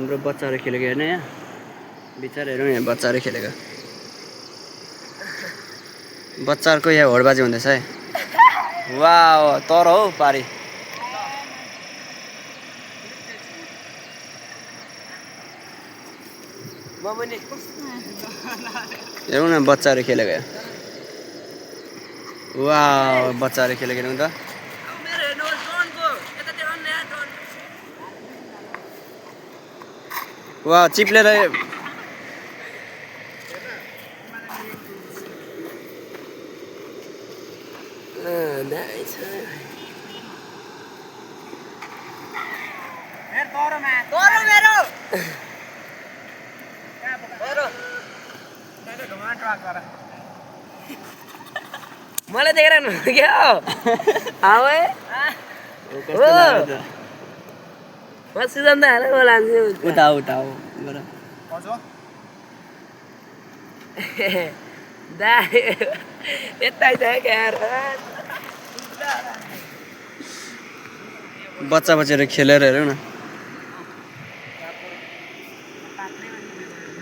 हाम्रो बच्चाहरू खेलेको हेर्नु यहाँ बिचारा हेरौँ यहाँ बच्चाहरू खेलेको बच्चाहरूको यहाँ होडबाजी हुँदैछ है वाह तर हौ पारी हेरौँ न बच्चाहरू खेलेको यहाँ वाह बच्चाहरू खेलेको हेरौँ त वाह चिप्लेर मलाई देखेर क्या आवे म सुजन त हालेर लान्छु उता उता हो दा यता छ क्या बच्चा बच्चाहरू खेलेर हेरौँ न